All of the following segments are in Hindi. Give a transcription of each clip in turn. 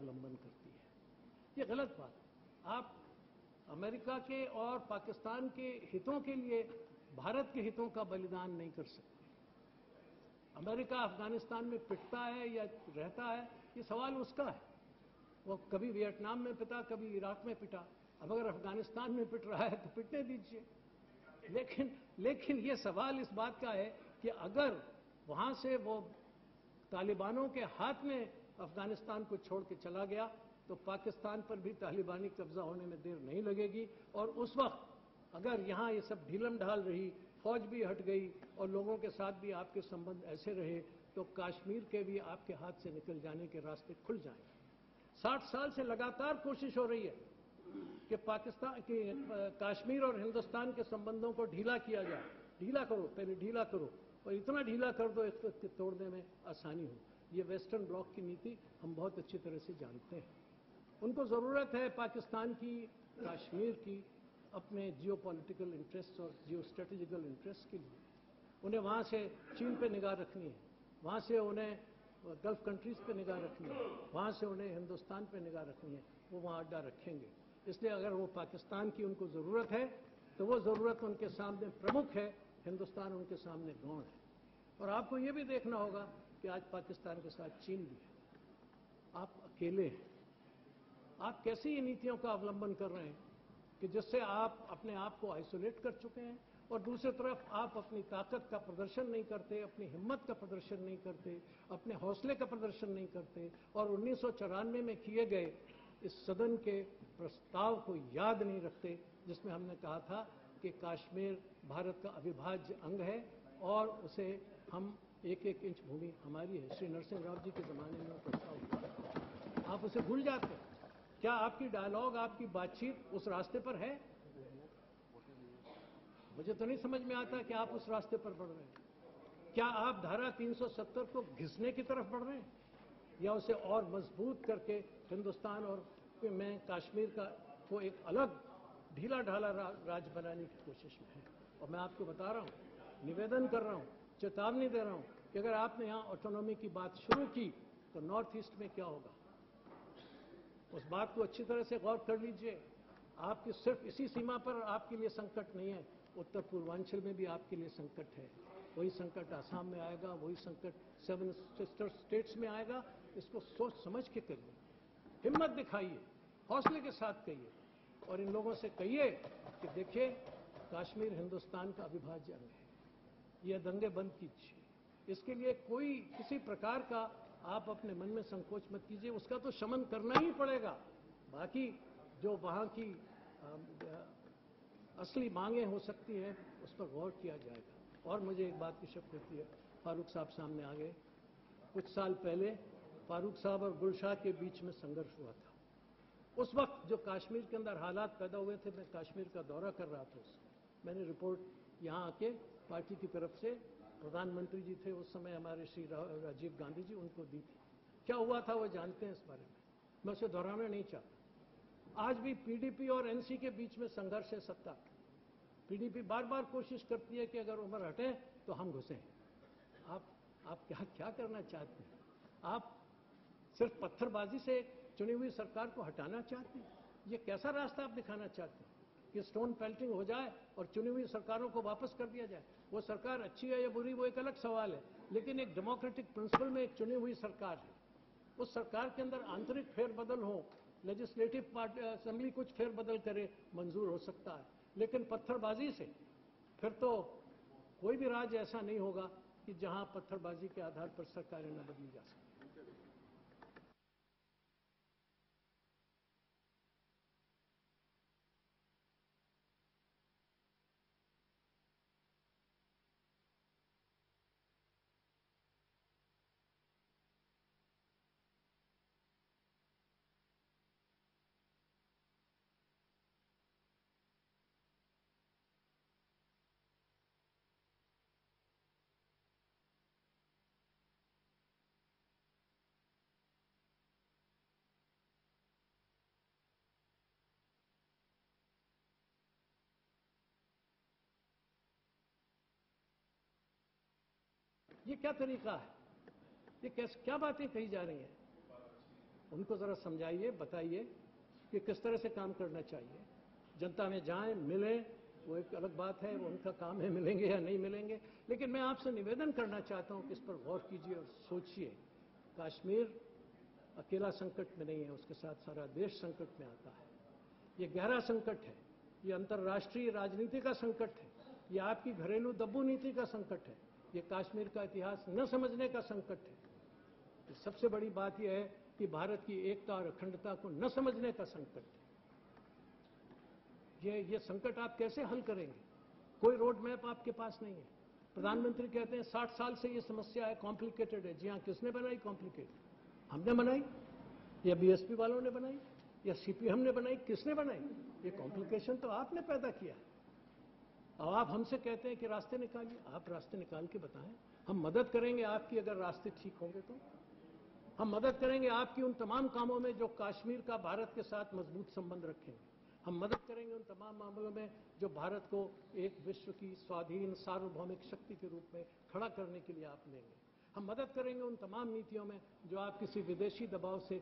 अवलंबन करती है। ये गलत बात है। आप अमेरिका के और पाकिस्तान के हितों के लिए भारत के हितों का बलिदान नहीं कर सकते। अमेरिका अफगानिस्तान में पिटता है या रहता है, ये सवाल उसका है। वो कभी वियतनाम में पिटा, कभी इराक में पिटा। अब अगर अफगानिस्तान में पिट रहा है तो पिटने दीजिए। लेकिन ये सवाल इस बात का है कि अगर वहां से वो तालिबानों के हाथ में अफगानिस्तान को छोड़ के चला गया तो पाकिस्तान पर भी तालिबानी कब्जा होने में देर नहीं लगेगी। और उस वक्त अगर यहां ये सब ढीलम ढाल रही, फौज भी हट गई और लोगों के साथ भी आपके संबंध ऐसे रहे, तो कश्मीर के भी आपके हाथ से निकल जाने के रास्ते खुल जाएंगे। 60 साल से लगातार कोशिश हो रही है कि पाकिस्तान के कश्मीर और हिंदुस्तान के संबंधों को ढीला किया जाए। ढीला करो, पहले ढीला करो और इतना ढीला कर दो इसको तोड़ने में आसानी हो। ये वेस्टर्न ब्लॉक की नीति हम बहुत अच्छी तरह से जानते हैं। उनको जरूरत है पाकिस्तान की, कश्मीर की, अपने जियो पॉलिटिकल इंटरेस्ट और जियो स्ट्रेटेजिकल इंटरेस्ट के लिए। उन्हें वहां से चीन पे निगाह रखनी है, वहां से उन्हें गल्फ कंट्रीज पे निगाह रखनी है, वहां से उन्हें हिंदुस्तान पे निगाह रखनी है। वो वहां अड्डा रखेंगे। इसलिए अगर वो पाकिस्तान की उनको जरूरत है तो वो जरूरत उनके सामने प्रमुख है, हिंदुस्तान उनके सामने गौण है। और आपको ये भी देखना होगा कि आज पाकिस्तान के साथ चीन भी है। आप अकेले हैं। आप कैसी नीतियों का अवलंबन कर रहे हैं कि जिससे आप अपने आप को आइसोलेट कर चुके हैं और दूसरी तरफ आप अपनी ताकत का प्रदर्शन नहीं करते, अपनी हिम्मत का प्रदर्शन नहीं करते, अपने हौसले का प्रदर्शन नहीं करते और 1994 में किए गए इस सदन के प्रस्ताव को याद नहीं रखते जिसमें हमने कहा था कि कश्मीर भारत का अविभाज्य अंग है और उसे हम एक एक इंच भूमि हमारी है। श्री नरसिंह राव जी के जमाने में प्रस्ताव हुआ। आप उसे भूल जाते हैं। क्या आपकी डायलॉग, आपकी बातचीत उस रास्ते पर है? मुझे तो नहीं समझ में आता कि आप उस रास्ते पर बढ़ रहे हैं। क्या आप धारा 370 को घिसने की तरफ बढ़ रहे हैं या उसे और मजबूत करके हिंदुस्तान और में कश्मीर का को एक अलग ढीला ढाला राज्य बनाने की कोशिश में है? और मैं आपको बता रहा हूं, निवेदन कर रहा हूं, चेतावनी दे रहा हूं कि अगर आपने यहां ऑटोनॉमी की बात शुरू की तो नॉर्थ ईस्ट में क्या होगा, उस बात को अच्छी तरह से गौर कर लीजिए। आपकी सिर्फ इसी सीमा पर आपके लिए संकट नहीं है, उत्तर पूर्वांचल में भी आपके लिए संकट है। वही संकट आसाम में आएगा, वही संकट 7 सिस्टर स्टेट्स में आएगा। इसको सोच समझ के करिए, हिम्मत दिखाइए, हौसले के साथ कहिए और इन लोगों से कहिए कि देखिए कश्मीर हिंदुस्तान का अविभाज्य अंग है। ये दंगे बंद कीजिए। इसके लिए कोई किसी प्रकार का आप अपने मन में संकोच मत कीजिए, उसका तो शमन करना ही पड़ेगा। बाकी जो वहां की असली मांगें हो सकती हैं उस पर गौर किया जाएगा। और मुझे एक बात की शक होती है, फारूक साहब सामने आ गए। कुछ साल पहले फारूक साहब और गुलशाह के बीच में संघर्ष हुआ था। उस वक्त जो कश्मीर के अंदर हालात पैदा हुए थे, मैं कश्मीर का दौरा कर रहा था उस समय। मैंने रिपोर्ट यहां आके पार्टी की तरफ से, प्रधानमंत्री जी थे उस समय हमारे श्री राजीव गांधी जी, उनको दी थी। क्या हुआ था वो जानते हैं इस बारे में, मैं उसे दोहराना नहीं चाहता। आज भी पीडीपी और एनसी के बीच में संघर्ष है सत्ता। पीडीपी बार बार कोशिश करती है कि अगर उमर हटे तो हम घुसें। आप क्या करना चाहते हैं? आप सिर्फ पत्थरबाजी से चुनी हुई सरकार को हटाना चाहते हैं? ये कैसा रास्ता आप दिखाना चाहते हैं कि स्टोन पेल्टिंग हो जाए और चुनी हुई सरकारों को वापस कर दिया जाए? वो सरकार अच्छी है या बुरी वो एक अलग सवाल है, लेकिन एक डेमोक्रेटिक प्रिंसिपल में एक चुनी हुई सरकार है। उस सरकार के अंदर आंतरिक फेरबदल हो, लेजिस्लेटिव असेंबली कुछ फेरबदल करे, मंजूर हो सकता है, लेकिन पत्थरबाजी से फिर तो कोई भी राज्य ऐसा नहीं होगा कि जहां पत्थरबाजी के आधार पर सरकारें न बदली जा सकें। ये क्या तरीका है? ये क्या बातें कही जा रही हैं? उनको जरा समझाइए, बताइए कि किस तरह से काम करना चाहिए। जनता में जाएं, मिलें, वो एक अलग बात है, वो उनका काम है, मिलेंगे या नहीं मिलेंगे। लेकिन मैं आपसे निवेदन करना चाहता हूं कि इस पर गौर कीजिए और सोचिए। कश्मीर अकेला संकट में नहीं है, उसके साथ सारा देश संकट में आता है। ये गहरा संकट है, ये अंतर्राष्ट्रीय राजनीति का संकट है, ये आपकी घरेलू दब्बू नीति का संकट है, ये कश्मीर का इतिहास न समझने का संकट है। तो सबसे बड़ी बात यह है कि भारत की एकता और अखंडता को न समझने का संकट है। ये संकट आप कैसे हल करेंगे? कोई रोड मैप आपके पास नहीं है। प्रधानमंत्री कहते हैं 60 साल से ये समस्या है, कॉम्प्लिकेटेड है। जी हाँ, किसने बनाई कॉम्प्लिकेटेड? हमने बनाई, या बीएसपी वालों ने बनाई, या सीपीएम ने बनाई? किसने बनाई? ये कॉम्प्लिकेशन तो आपने पैदा किया है। अब आप हमसे कहते हैं कि रास्ते निकालिए। आप रास्ते निकाल के बताएं। हम मदद करेंगे आपकी, अगर रास्ते ठीक होंगे तो। हम मदद करेंगे आपकी उन तमाम कामों में जो कश्मीर का भारत के साथ मजबूत संबंध रखेंगे। हम मदद करेंगे उन तमाम मामलों में जो भारत को एक विश्व की स्वाधीन सार्वभौमिक शक्ति के रूप में खड़ा करने के लिए आप लेंगे। हम मदद करेंगे उन तमाम नीतियों में जो आप किसी विदेशी दबाव से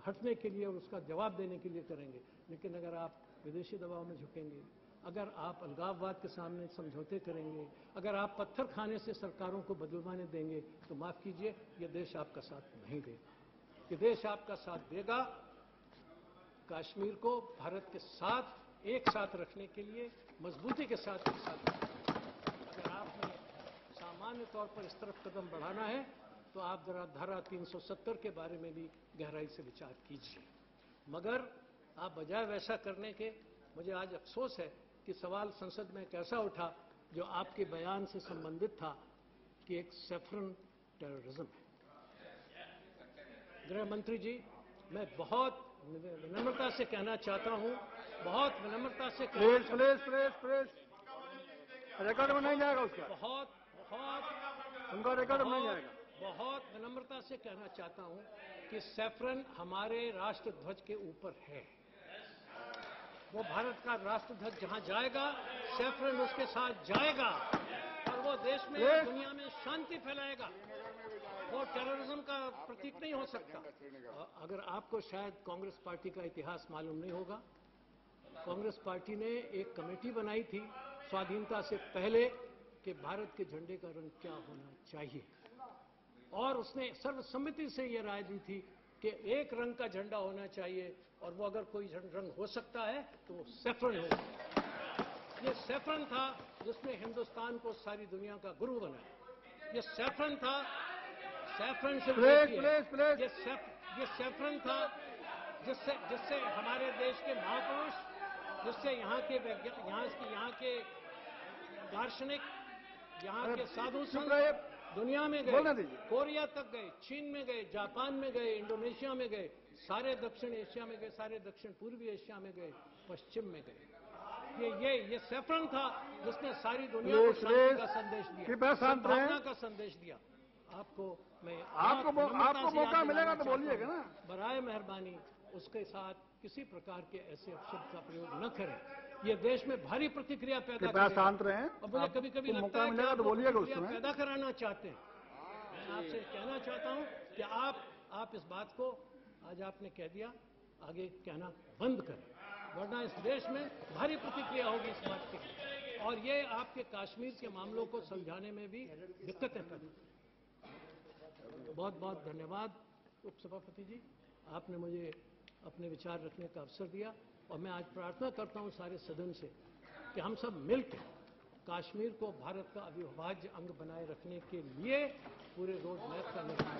हटने के लिए और उसका जवाब देने के लिए करेंगे। लेकिन अगर आप विदेशी दबाव में झुकेंगे, अगर आप अलगाववाद के सामने समझौते करेंगे, अगर आप पत्थर खाने से सरकारों को बदलवाने देंगे, तो माफ कीजिए, ये देश आपका साथ नहीं देगा। ये देश आपका साथ देगा कश्मीर को भारत के साथ एक साथ रखने के लिए, मजबूती के साथ एक साथ रखने के लिए। अगर आपने सामान्य तौर पर इस तरफ कदम बढ़ाना है तो आप जरा धारा 370 के बारे में भी गहराई से विचार कीजिए। मगर आप बजाय वैसा करने के, मुझे आज अफसोस है कि सवाल संसद में कैसा उठा जो आपके बयान से संबंधित था कि एक सैफरन टेररिज्म है। गृह मंत्री जी, मैं बहुत विनम्रता से कहना चाहता हूं, बहुत विनम्रता से प्लीज रिकॉर्ड में नहीं जाएगा उसका, उनका रिकॉर्ड में नहीं जाएगा। बहुत विनम्रता से कहना चाहता हूं कि सैफरन हमारे राष्ट्र ध्वज के ऊपर है। वो भारत का राष्ट्र ध्वज जहां जाएगा, सैफरन उसके साथ जाएगा और वो देश में, दुनिया में शांति फैलाएगा। वो टेररिज्म का प्रतीक नहीं हो सकता। अगर आपको शायद कांग्रेस पार्टी का इतिहास मालूम नहीं होगा, कांग्रेस पार्टी ने एक कमेटी बनाई थी स्वाधीनता से पहले कि भारत के झंडे का रंग क्या होना चाहिए, और उसने सर्वसम्मति से यह राय दी थी कि एक रंग का झंडा होना चाहिए, और वो अगर कोई रंग हो सकता है तो वो सैफरन होगा। ये सैफरन था जिसने हिंदुस्तान को सारी दुनिया का गुरु बनाया। ये सैफरन था, सैफरन से ये सैफरन था जिससे हमारे देश के महापुरुष, जिससे यहाँ के दार्शनिक, यहाँ के साधु संत दुनिया में गए, कोरिया तक गए, चीन में गए, जापान में गए, इंडोनेशिया में गए, सारे दक्षिण एशिया में गए, सारे दक्षिण पूर्वी एशिया में गए, पश्चिम में गए। ये सैफरन था जिसने सारी दुनिया को शांति का संदेश दिया, सद्भावना का संदेश दिया। आपको मौका मिलेगा तो बोलिएगा ना। बराए मेहरबानी उसके साथ किसी प्रकार के ऐसे अपशब्द का प्रयोग न करें। ये देश में भारी प्रतिक्रिया पैदा करेगा। शांत रहें। और मुझे कभी-कभी लगता है कि आप प्रतिक्रिया पैदा कराना चाहते हैं। मैं आपसे कहना चाहता हूं कि आप इस बात को आज आपने कह दिया, आगे कहना बंद करें, वरना इस देश में भारी प्रतिक्रिया होगी इस बात की, और ये आपके कश्मीर के मामलों को समझाने में भी दिक्कतें पैदा। बहुत बहुत धन्यवाद उपसभापति जी, आपने मुझे अपने विचार रखने का अवसर दिया, और मैं आज प्रार्थना करता हूं सारे सदन से कि हम सब मिलकर कश्मीर को भारत का अविभाज्य अंग बनाए रखने के लिए पूरे रोड मैप का निर्माण